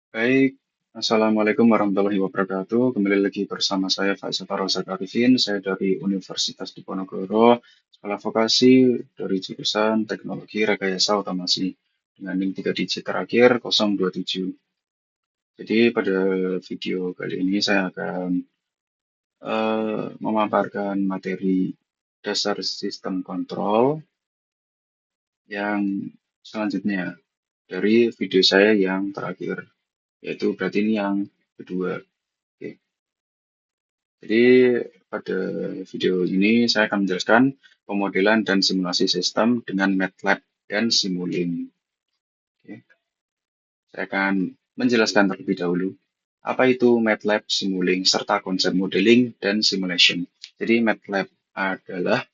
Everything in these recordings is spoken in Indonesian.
Baik, Assalamualaikum warahmatullahi wabarakatuh. Kembali lagi bersama saya Faisal Faroza Arifin. Saya dari Universitas Diponegoro, Sekolah Vokasi dari jurusan Teknologi Rekayasa Otomasi dengan NIM 3 digit terakhir 027. Jadi pada video kali ini saya akan memaparkan materi dasar sistem kontrol yang selanjutnya dari video saya yang terakhir, yaitu berarti ini yang kedua. Oke. Jadi pada video ini saya akan menjelaskan pemodelan dan simulasi sistem dengan MATLAB dan Simulink. Oke. Saya akan menjelaskan terlebih dahulu apa itu MATLAB, Simulink, serta konsep modeling dan simulation. Jadi MATLAB adalah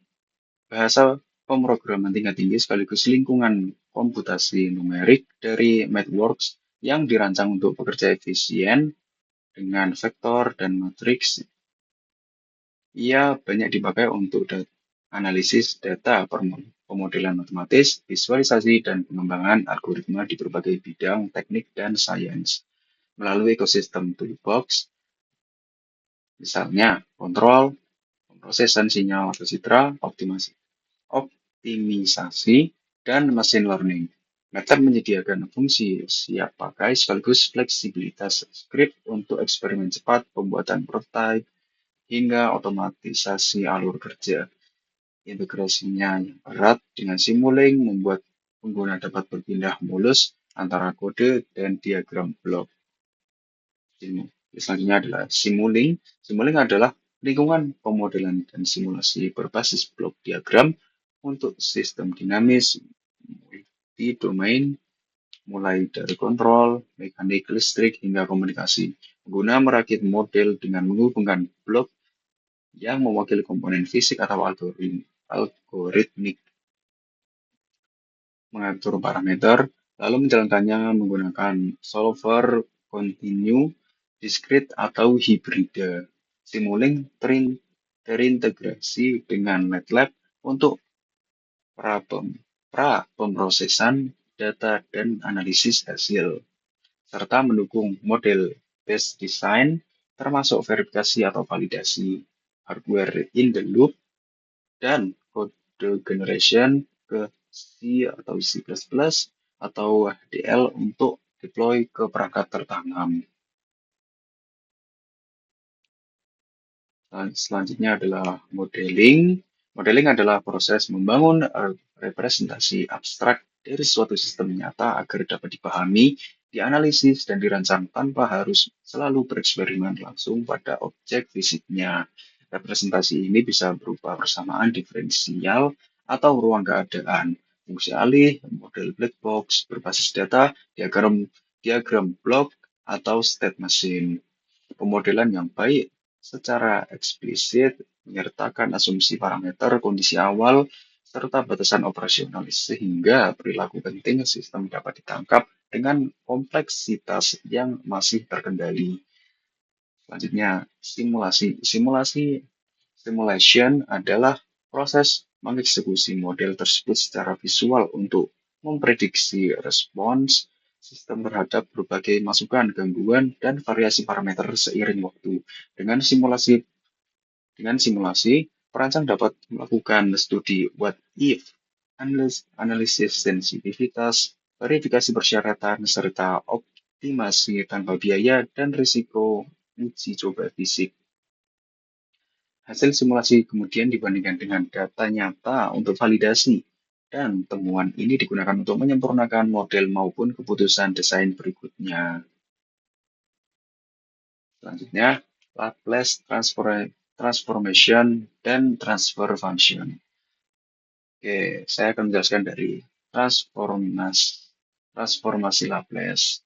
bahasa pemrograman tingkat tinggi sekaligus lingkungan komputasi numerik dari MathWorks yang dirancang untuk bekerja efisien dengan vektor dan matriks. Ia banyak dipakai untuk analisis data, pemodelan matematis, visualisasi, dan pengembangan algoritma di berbagai bidang teknik dan sains. Melalui ekosistem toolbox, misalnya kontrol, pemrosesan sinyal atau citra, optimisasi, dan machine learning. MATLAB menyediakan fungsi siap pakai sekaligus fleksibilitas script untuk eksperimen cepat, pembuatan prototipe, hingga otomatisasi alur kerja. Integrasinya yang erat dengan Simulink membuat pengguna dapat berpindah mulus antara kode dan diagram blok. Selanjutnya adalah Simulink. Simulink adalah lingkungan pemodelan dan simulasi berbasis blok diagram untuk sistem dinamis multi domain, mulai dari kontrol, mekanik, listrik, hingga komunikasi. Pengguna merakit model dengan menghubungkan blok yang mewakili komponen fisik atau algoritmik, mengatur parameter, lalu menjalankannya menggunakan solver kontinu, discrete, atau hibrida. Simulink terintegrasi dengan MATLAB untuk pra-pemrosesan data dan analisis hasil, serta mendukung model-based design termasuk verifikasi atau validasi, hardware in the loop, dan code generation ke C atau C++ atau HDL untuk deploy ke perangkat tertanam. Selanjutnya adalah modeling. Modeling adalah proses membangun representasi abstrak dari suatu sistem nyata agar dapat dipahami, dianalisis, dan dirancang tanpa harus selalu bereksperimen langsung pada objek fisiknya. Representasi ini bisa berupa persamaan diferensial atau ruang keadaan, fungsi alih, model black box, berbasis data, diagram blok, atau state machine. Pemodelan yang baik secara eksplisit menyertakan asumsi parameter kondisi awal serta batasan operasional sehingga perilaku penting sistem dapat ditangkap dengan kompleksitas yang masih terkendali. Selanjutnya, simulation adalah proses mengeksekusi model tersebut secara visual untuk memprediksi respons sistem terhadap berbagai masukan, gangguan, dan variasi parameter seiring waktu. Dengan simulasi, perancang dapat melakukan studi what if, analisis sensitivitas, verifikasi persyaratan, serta optimasi tanpa biaya dan risiko uji coba fisik. Hasil simulasi kemudian dibandingkan dengan data nyata untuk validasi, dan temuan ini digunakan untuk menyempurnakan model maupun keputusan desain berikutnya. Selanjutnya, Laplace transformation dan transfer function. Oke, saya akan menjelaskan dari transformasi Laplace.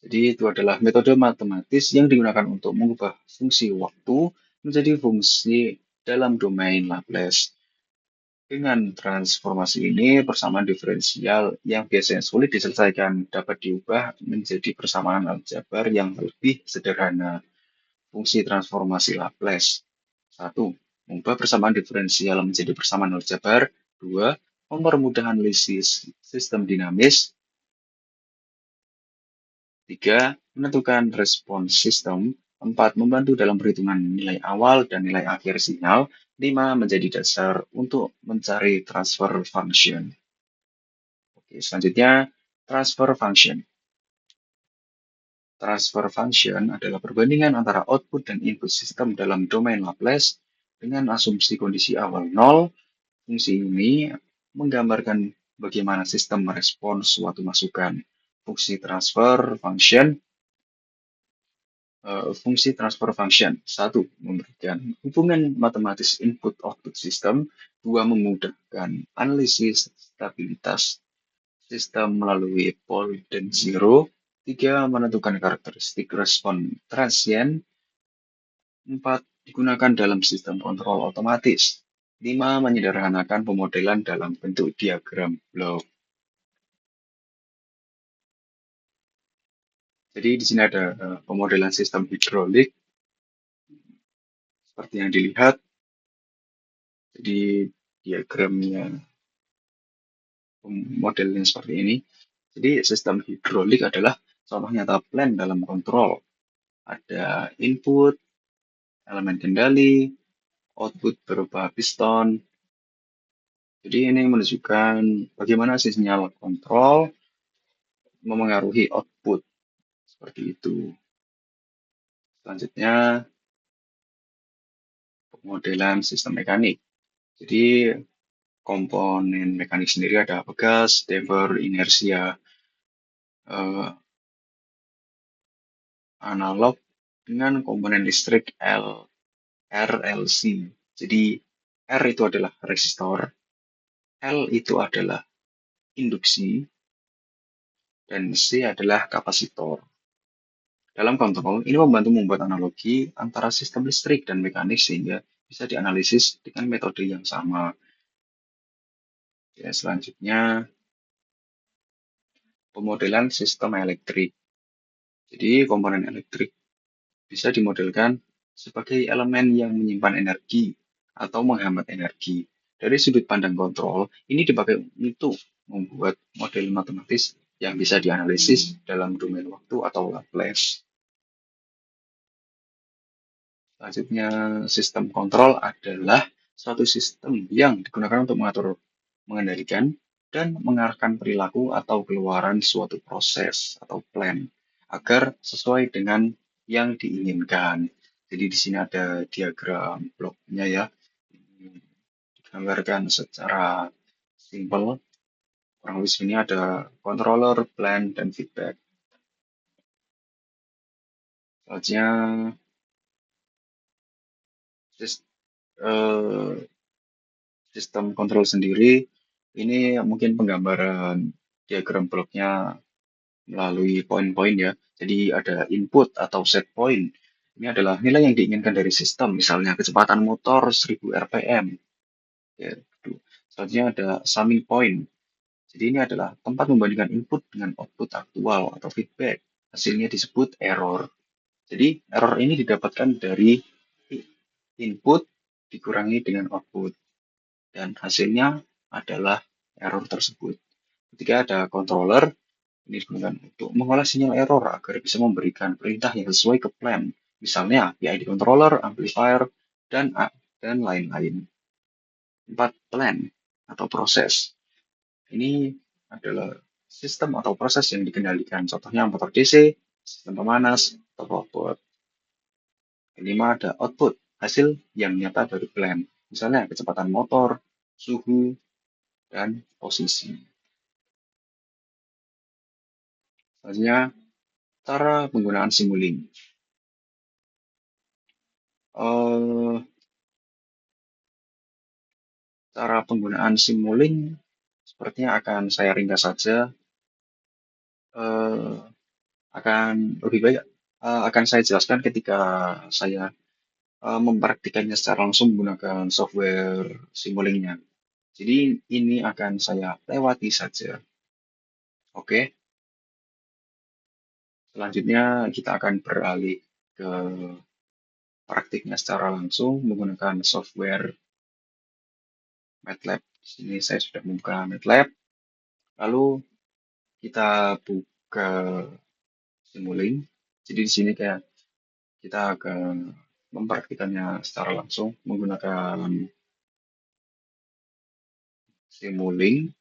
Jadi itu adalah metode matematis yang digunakan untuk mengubah fungsi waktu menjadi fungsi dalam domain Laplace. Dengan transformasi ini, persamaan diferensial yang biasanya sulit diselesaikan dapat diubah menjadi persamaan aljabar yang lebih sederhana. Fungsi transformasi Laplace. 1. Mengubah persamaan diferensial menjadi persamaan aljabar. 2. Mempermudah analisis sistem dinamis. Tiga, menentukan respons sistem. Empat, membantu dalam perhitungan nilai awal dan nilai akhir sinyal. Lima, menjadi dasar untuk mencari transfer function. Oke, selanjutnya transfer function. Transfer function adalah perbandingan antara output dan input sistem dalam domain Laplace dengan asumsi kondisi awal nol. Fungsi ini menggambarkan bagaimana sistem merespons suatu masukan. Fungsi transfer function Fungsi transfer function. Satu, memberikan hubungan matematis input-output sistem. Dua, memudahkan analisis stabilitas sistem melalui point dan zero. Tiga, menentukan karakteristik respon transient. Empat, digunakan dalam sistem kontrol otomatis. Lima, menyederhanakan pemodelan dalam bentuk diagram blok. Jadi di sini ada pemodelan sistem hidrolik seperti yang dilihat. Jadi diagramnya modelnya seperti ini. Jadi sistem hidrolik adalah contoh nyata plan dalam kontrol. Ada input, elemen kendali, output berupa piston. Jadi ini menunjukkan bagaimana sinyal kontrol memengaruhi output. Seperti itu. Selanjutnya, pemodelan sistem mekanik. Jadi komponen mekanik sendiri ada pegas, damper, inersia, analog dengan komponen listrik RLC. Jadi R itu adalah resistor, L itu adalah induksi, dan C adalah kapasitor. Dalam kontrol, ini membantu membuat analogi antara sistem listrik dan mekanik sehingga bisa dianalisis dengan metode yang sama. Ya, selanjutnya, pemodelan sistem elektrik. Jadi, komponen elektrik bisa dimodelkan sebagai elemen yang menyimpan energi atau menghambat energi. Dari sudut pandang kontrol, ini dipakai untuk membuat model matematis yang bisa dianalisis dalam domain waktu atau Laplace. Selanjutnya, sistem kontrol adalah suatu sistem yang digunakan untuk mengatur, mengendalikan, dan mengarahkan perilaku atau keluaran suatu proses atau plan agar sesuai dengan yang diinginkan. Jadi di sini ada diagram bloknya ya, digambarkan secara simpel. Kurang lebih sini ada controller, plan, dan feedback. Selanjutnya, eh, sistem kontrol sendiri, ini mungkin penggambaran diagram bloknya melalui poin-poin ya. Jadi ada input atau set point. Ini adalah nilai yang diinginkan dari sistem, misalnya kecepatan motor 1000 rpm. Ya, gitu. Selanjutnya ada summing point. Jadi ini adalah tempat membandingkan input dengan output aktual atau feedback. Hasilnya disebut error. Jadi error ini didapatkan dari input dikurangi dengan output. Dan hasilnya adalah error tersebut. Ketika ada controller, ini digunakan untuk mengolah sinyal error agar bisa memberikan perintah yang sesuai ke plan. Misalnya PID controller, amplifier, dan lain-lain. 4. Plan atau proses. Ini adalah sistem atau proses yang dikendalikan. Contohnya motor DC, sistem pemanas, atau robot. 5. Ada output, hasil yang nyata dari plan. Misalnya kecepatan motor, suhu, dan posisi. Selanjutnya, cara penggunaan Simulink. Eh, Cara penggunaan Simulink sepertinya akan saya ringkas saja. Eh, akan lebih baik akan saya jelaskan ketika saya mempraktikannya secara langsung menggunakan software Simulink-nya. Jadi ini akan saya lewati saja. Oke, selanjutnya kita akan beralih ke praktiknya secara langsung menggunakan software MATLAB. Di sini saya sudah membuka MATLAB. Lalu kita buka Simulink. Jadi di sini kayak kita akan mempraktikannya secara langsung menggunakan Simulink.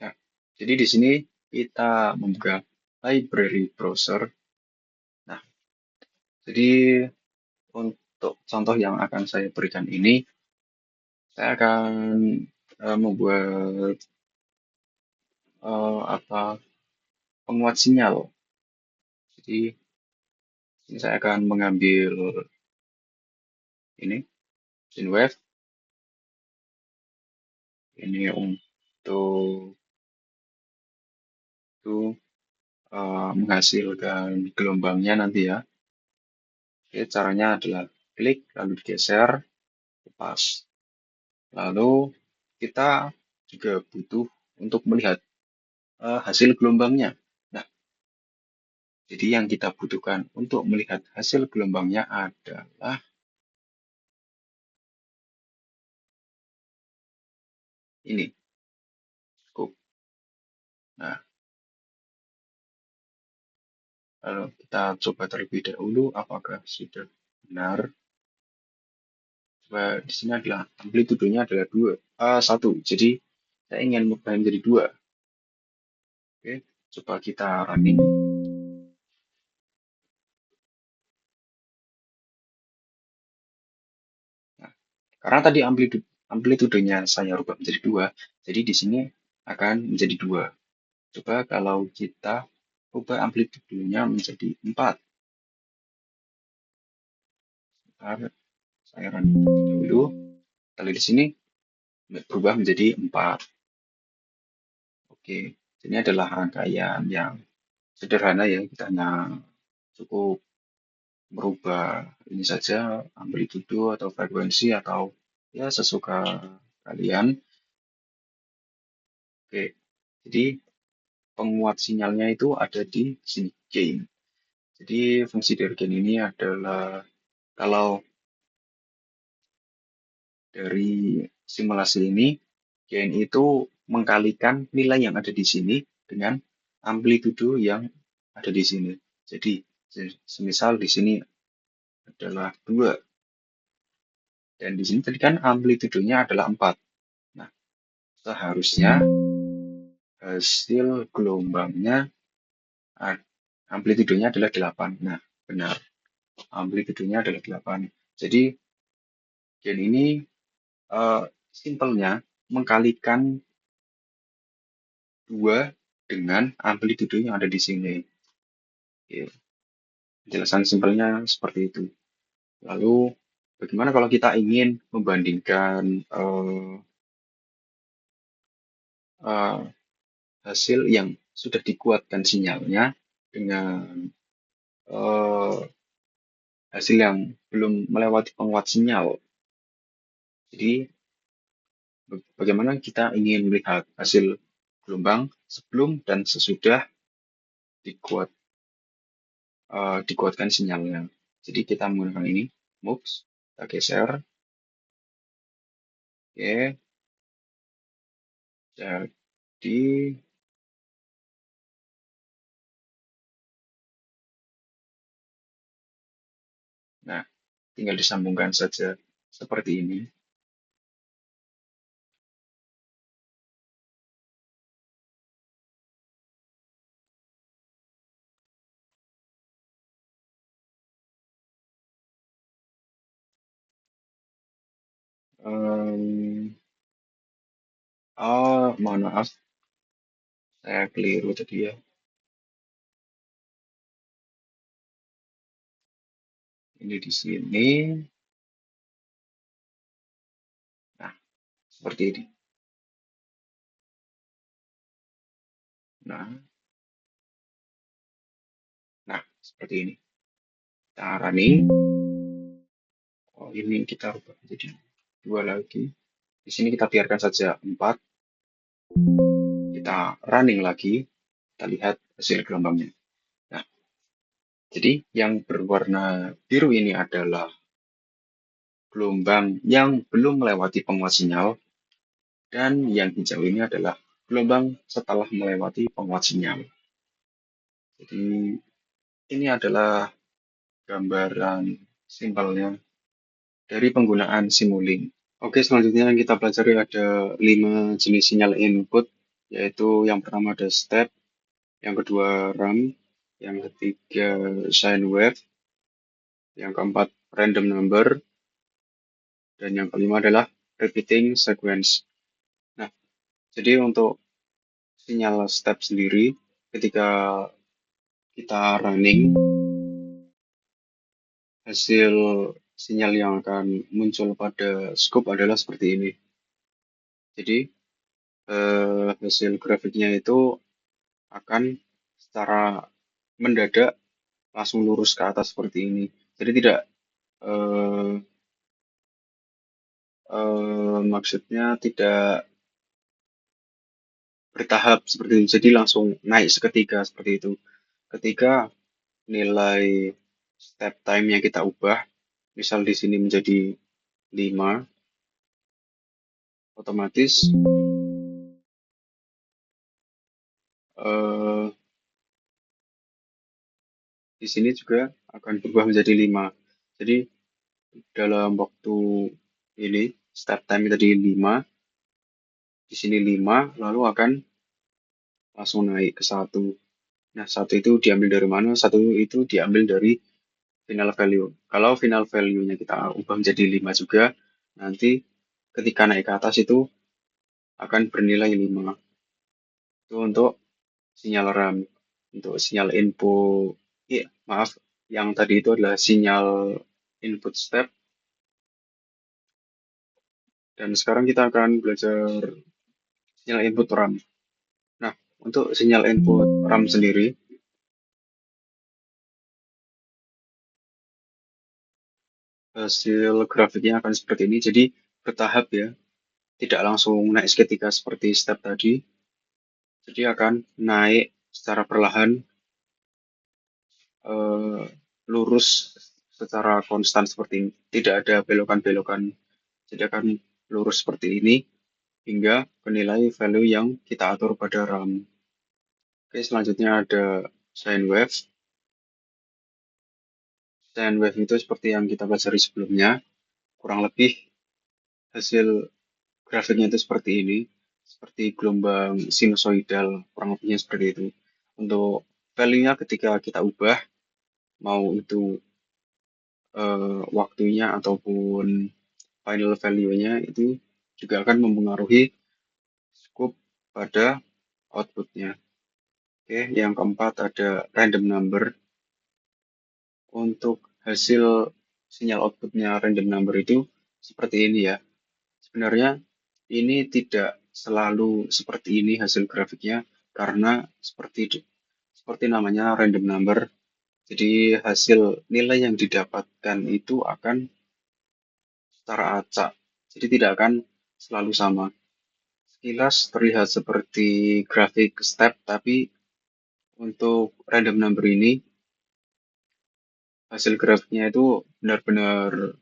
Ya, jadi di sini kita membuka library browser. Nah, jadi untuk contoh yang akan saya berikan ini, saya akan membuat apa penguat sinyal. Jadi ini saya akan mengambil ini Shinwave ini untuk itu menghasilkan gelombangnya nanti ya. Oke, caranya adalah klik lalu digeser, lepas. Lalu kita juga butuh untuk melihat hasil gelombangnya. Nah, jadi yang kita butuhkan untuk melihat hasil gelombangnya adalah ini, scope. Nah, lalu kita coba terlebih dahulu apakah sudah benar. Coba di sini adalah amplitudenya adalah satu. Jadi saya ingin mengubah menjadi 2. Oke, coba kita running. Nah, karena tadi amplitudenya saya rubah menjadi 2, jadi di sini akan menjadi 2. Coba kalau kita ubah amplitudenya menjadi 4. Bentar, saya running dulu. Lalu di sini berubah menjadi 4. Oke, ini adalah rangkaian yang sederhana ya, kita hanya cukup merubah ini saja amplitudo atau frekuensi atau ya sesuka kalian. Oke, jadi penguat sinyalnya itu ada di sini gain. Jadi fungsi dari gain ini adalah kalau dari simulasi ini gain itu mengkalikan nilai yang ada di sini dengan amplitudo yang ada di sini. Jadi semisal di sini adalah 2 dan di sini tadi kan amplitudonya adalah 4. Nah, seharusnya hasil gelombangnya amplitudonya adalah 8. Nah, benar. Amplitudonya adalah 8. Jadi gain ini simpelnya mengkalikan 2 dengan amplitudo yang ada di sini. Oke. Penjelasan simpelnya seperti itu. Lalu, bagaimana kalau kita ingin membandingkan uh, hasil yang sudah dikuatkan sinyalnya dengan uh, hasil yang belum melewati penguat sinyal. Jadi, bagaimana kita ingin melihat hasil gelombang sebelum dan sesudah dikuatkan sinyalnya. Jadi kita menggunakan ini, MUX, kita geser. Oke, jadi nah, tinggal disambungkan saja seperti ini. Mohon maaf, saya keliru tadi ya. Ini di sini. Nah, seperti ini. Nah, seperti ini. Kita running. Oh, ini kita rubah jadi 2 lagi. Di sini kita biarkan saja 4. Kita running lagi. Kita lihat hasil gelombangnya. Nah, jadi yang berwarna biru ini adalah gelombang yang belum melewati penguat sinyal, dan yang hijau ini adalah gelombang setelah melewati penguat sinyal. Jadi ini adalah gambaran simpelnya dari penggunaan Simulink. Oke, selanjutnya yang kita pelajari ada 5 jenis sinyal input, yaitu yang pertama ada step, yang kedua RAM, yang ketiga sine wave, yang keempat random number, dan yang kelima adalah repeating sequence. Nah, jadi untuk sinyal step sendiri, ketika kita running, hasil sinyal yang akan muncul pada scope adalah seperti ini. Jadi, hasil grafiknya itu akan secara mendadak langsung lurus ke atas seperti ini. Jadi tidak eh, maksudnya tidak bertahap seperti itu. Jadi langsung naik seketika seperti itu. Ketika nilai step time yang kita ubah, misal di sini menjadi 5, otomatis eh, di sini juga akan berubah menjadi 5. Jadi dalam waktu ini step time tadi 5, di sini 5, lalu akan langsung naik ke 1. Nah, 1 itu diambil dari mana? 1 itu diambil dari final value. Kalau final value-nya kita ubah menjadi 5 juga, nanti ketika naik ke atas itu akan bernilai 5. Itu untuk sinyal RAM. Untuk sinyal input, iya, maaf, yang tadi itu adalah sinyal input step. Dan sekarang kita akan belajar sinyal input RAM. Nah, untuk sinyal input RAM sendiri, hasil grafiknya akan seperti ini. Jadi bertahap ya, tidak langsung naik seketika seperti step tadi. Jadi akan naik secara perlahan, eh, lurus secara konstan seperti ini. Tidak ada belokan-belokan. Jadi akan lurus seperti ini hingga penilai value yang kita atur pada RAM. Oke, selanjutnya ada sine wave. Sine wave itu seperti yang kita pelajari sebelumnya, kurang lebih hasil grafiknya itu seperti ini, seperti gelombang sinusoidal, kurang lebihnya seperti itu. Untuk value-nya ketika kita ubah, mau itu waktunya ataupun final value-nya itu juga akan mempengaruhi scope pada output-nya. Oke, yang keempat ada random number. Untuk hasil sinyal output-nya random number itu seperti ini ya. Sebenarnya ini tidak selalu seperti ini hasil grafiknya karena seperti namanya random number. Jadi hasil nilai yang didapatkan itu akan secara acak. Jadi tidak akan selalu sama. Sekilas terlihat seperti grafik step, tapi untuk random number ini hasil grafiknya itu benar-benar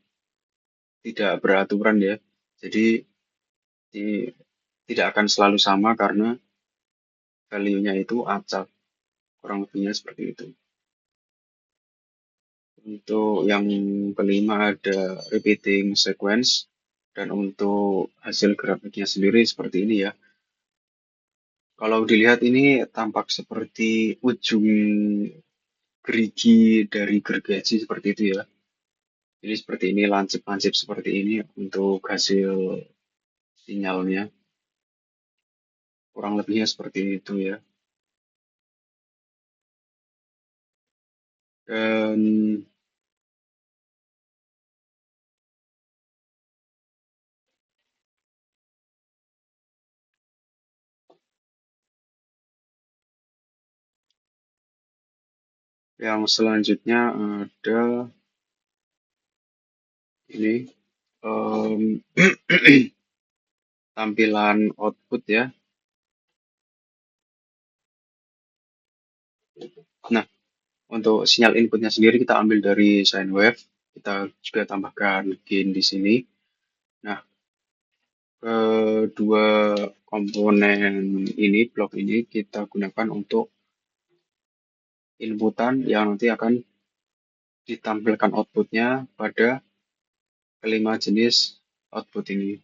tidak beraturan ya. Jadi tidak akan selalu sama karena value-nya itu acak. Kurang lebihnya seperti itu. Untuk yang kelima ada repeating sequence. Dan untuk hasil grafiknya sendiri seperti ini ya. Kalau dilihat ini tampak seperti ujung gerigi dari gergaji seperti itu ya. Jadi seperti ini, lancip-lancip seperti ini untuk hasil sinyalnya. Kurang lebihnya seperti itu ya. Dan yang selanjutnya ada ini em, tampilan output ya. Nah, untuk sinyal inputnya sendiri kita ambil dari sine wave. Kita juga tambahkan gain di sini. Nah, kedua komponen ini, blok ini kita gunakan untuk inputan yang nanti akan ditampilkan outputnya pada kelima jenis output ini.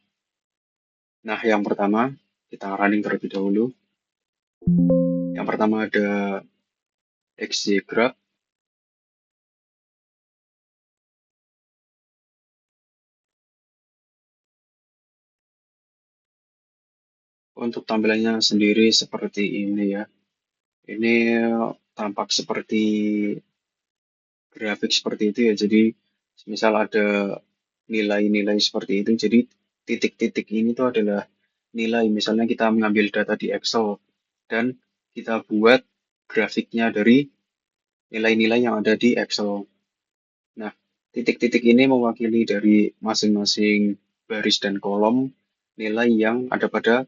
Nah, yang pertama, kita running terlebih dahulu. Yang pertama ada XYGraph. Untuk tampilannya sendiri seperti ini ya. Ini tampak seperti grafik seperti itu ya. Jadi, misal ada nilai-nilai seperti itu. Jadi, titik-titik ini tuh adalah nilai. Misalnya kita mengambil data di Excel dan kita buat grafiknya dari nilai-nilai yang ada di Excel. Nah, titik-titik ini mewakili dari masing-masing baris dan kolom nilai yang ada pada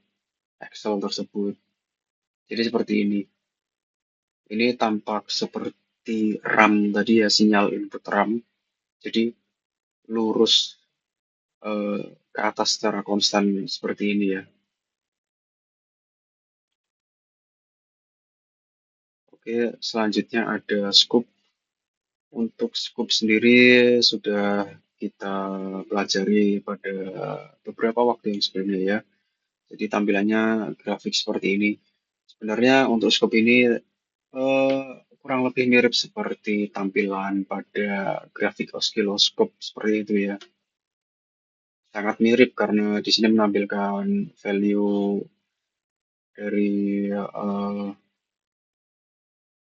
Excel tersebut. Jadi seperti ini. Ini tampak seperti RAM tadi ya, sinyal input RAM. Jadi lurus ke atas secara konstan seperti ini ya. Oke, selanjutnya ada scoop. Untuk scoop sendiri sudah kita pelajari pada beberapa waktu yang sebelumnya ya. Jadi tampilannya grafik seperti ini. Sebenarnya untuk scoop ini kurang lebih mirip seperti tampilan pada grafik osiloskop seperti itu ya. Sangat mirip karena di sini menampilkan value dari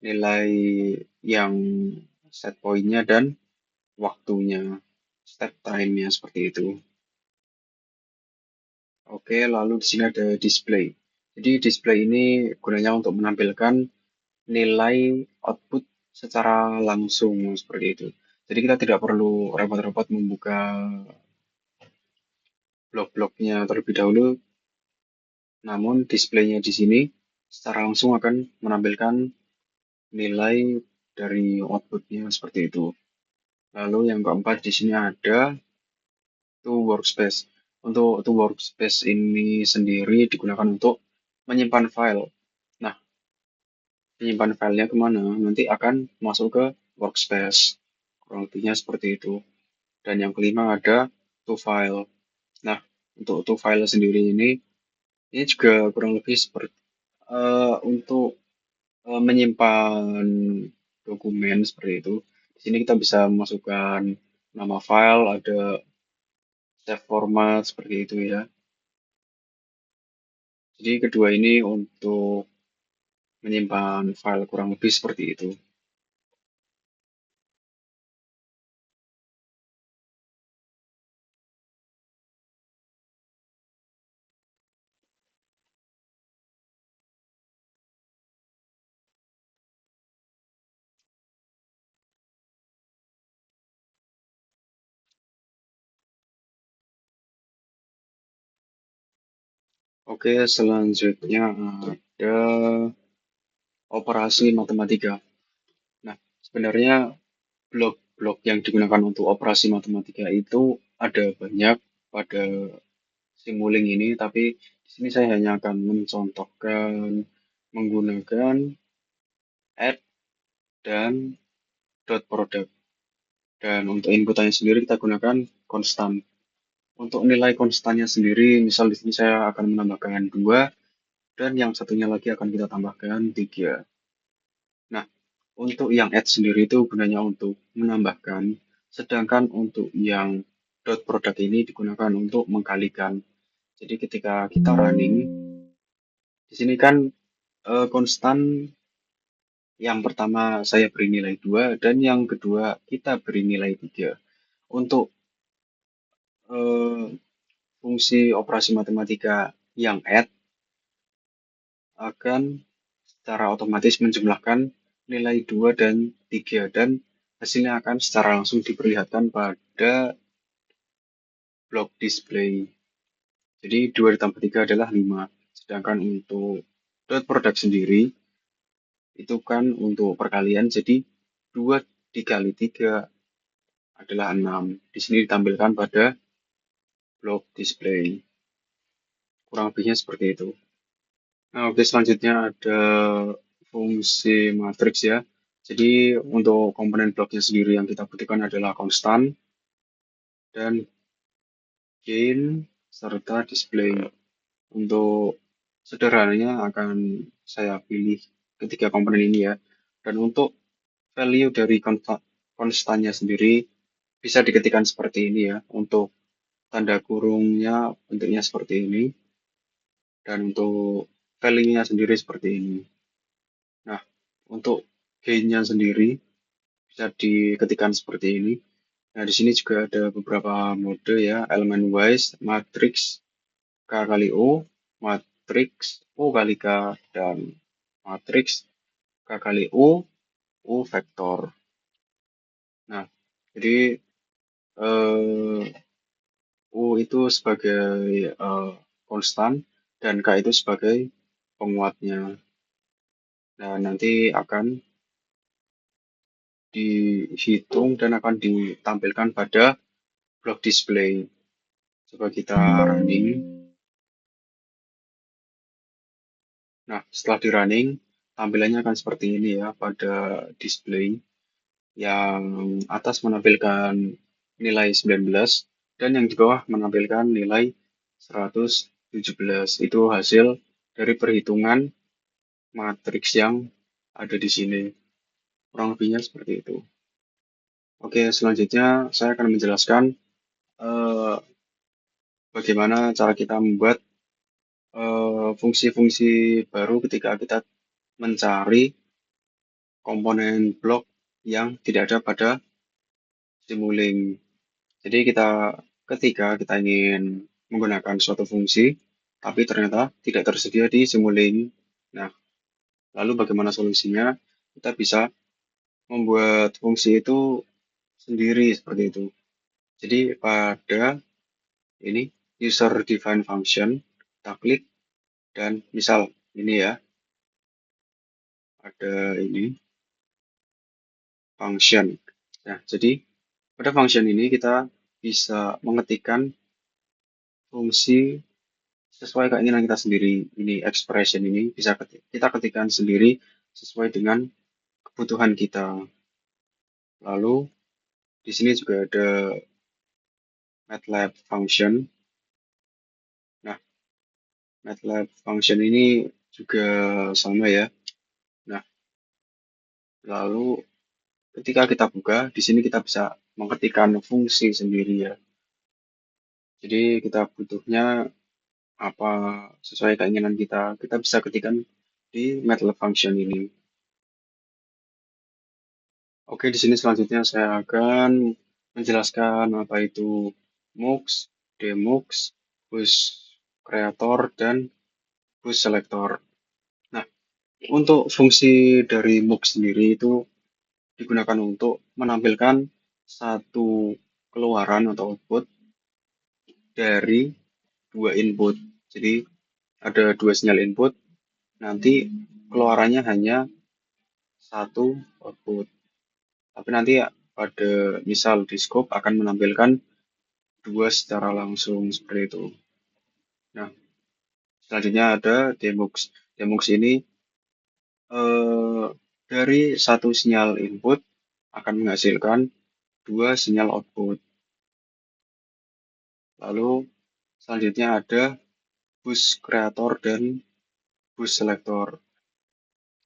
nilai yang set point-nya dan waktunya, step time-nya seperti itu. Oke, lalu di sini ada display. Jadi display ini gunanya untuk menampilkan nilai output secara langsung seperti itu. Jadi kita tidak perlu repot-repot membuka blok-bloknya terlebih dahulu, namun displaynya di sini secara langsung akan menampilkan nilai dari outputnya seperti itu. Lalu yang keempat di sini ada to workspace. Untuk to workspace ini sendiri digunakan untuk menyimpan file. Nah, menyimpan filenya kemana? Nanti akan masuk ke workspace. Kurang lebihnya seperti itu. Dan yang kelima ada to file. Nah, untuk to file sendiri ini juga kurang lebih seperti untuk menyimpan dokumen seperti itu. Di sini kita bisa memasukkan nama file, ada save format seperti itu ya. Jadi kedua ini untuk menyimpan file kurang lebih seperti itu. Oke, selanjutnya ada operasi matematika. Nah, sebenarnya blok-blok yang digunakan untuk operasi matematika itu ada banyak pada Simulink ini, tapi di sini saya hanya akan mencontohkan menggunakan add dan dot product. Dan untuk inputannya sendiri kita gunakan konstan. Untuk nilai konstannya sendiri, misal di sini saya akan menambahkan 2 dan yang satunya lagi akan kita tambahkan 3. Nah, untuk yang add sendiri itu gunanya untuk menambahkan, sedangkan untuk yang dot product ini digunakan untuk mengkalikan. Jadi ketika kita running, di sini kan konstan yang pertama saya beri nilai 2 dan yang kedua kita beri nilai 3. Untuk fungsi operasi matematika yang add akan secara otomatis menjumlahkan nilai 2 dan 3 dan hasilnya akan secara langsung diperlihatkan pada blok display. Jadi 2 ditambah 3 adalah 5. Sedangkan untuk dot product sendiri itu kan untuk perkalian, jadi 2 dikali 3 adalah 6. Di sini ditampilkan pada blok display. Kurang lebihnya seperti itu. Nah, oke, selanjutnya ada fungsi matriks ya. Jadi untuk komponen bloknya sendiri yang kita butuhkan adalah konstan dan gain serta display. Untuk sederhananya akan saya pilih ketiga komponen ini ya. Dan untuk value dari konstannya sendiri bisa diketikkan seperti ini ya. Untuk tanda kurungnya bentuknya seperti ini. Dan untuk value-nya sendiri seperti ini. Nah, untuk gain-nya sendiri bisa diketikkan seperti ini. Nah, di sini juga ada beberapa mode ya, elemen wise, matrix, K kali O, matrix O kali K, dan matrix K kali O vektor. Nah, jadi eh, U itu sebagai konstan dan K itu sebagai penguatnya. Nah, nanti akan dihitung dan akan ditampilkan pada blok display. Coba kita running. Nah, setelah di running, tampilannya akan seperti ini ya pada display. Yang atas menampilkan nilai 19 dan yang di bawah menampilkan nilai 117. Itu hasil dari perhitungan matriks yang ada di sini. Kurang lebihnya seperti itu. Oke, selanjutnya saya akan menjelaskan eh, bagaimana cara kita membuat fungsi-fungsi baru ketika kita mencari komponen blok yang tidak ada pada Simulink. Jadi ketika kita ingin menggunakan suatu fungsi, tapi ternyata tidak tersedia di Simulink. Nah, lalu bagaimana solusinya? Kita bisa membuat fungsi itu sendiri seperti itu. Jadi pada ini user define function, kita klik dan misal ini ya, ada ini function. Nah, jadi pada function ini kita bisa mengetikkan fungsi sesuai keinginan kita sendiri. Ini expression ini bisa kita ketikkan sendiri sesuai dengan kebutuhan kita. Lalu di sini juga ada MATLAB function. Nah, MATLAB function ini juga sama ya. Nah, lalu ketika kita buka, di sini kita bisa mengetikkan fungsi sendiri ya. Jadi kita butuhnya apa sesuai keinginan kita bisa ketikkan di MATLAB function ini. Oke, di sini selanjutnya saya akan menjelaskan apa itu MUX, DMUX, bus creator, dan bus selector. Nah, untuk fungsi dari MUX sendiri itu digunakan untuk menampilkan satu keluaran atau output dari dua input. Jadi ada dua sinyal input, nanti keluarannya hanya satu output. Tapi nanti pada misal di scope akan menampilkan dua secara langsung seperti itu. Nah, selanjutnya ada demux. Demux ini dari satu sinyal input akan menghasilkan dua sinyal output. Lalu selanjutnya ada bus creator dan bus selector.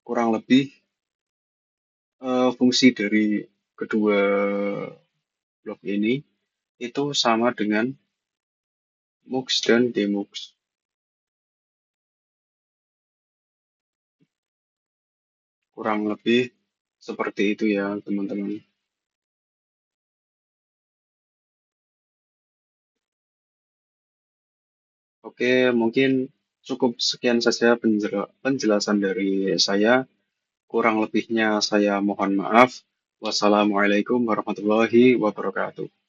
Kurang lebih fungsi dari kedua blok ini itu sama dengan MUX dan DMUX. Kurang lebih seperti itu ya, teman-teman. Oke, mungkin cukup sekian saja penjelasan dari saya. Kurang lebihnya saya mohon maaf. Wassalamualaikum warahmatullahi wabarakatuh.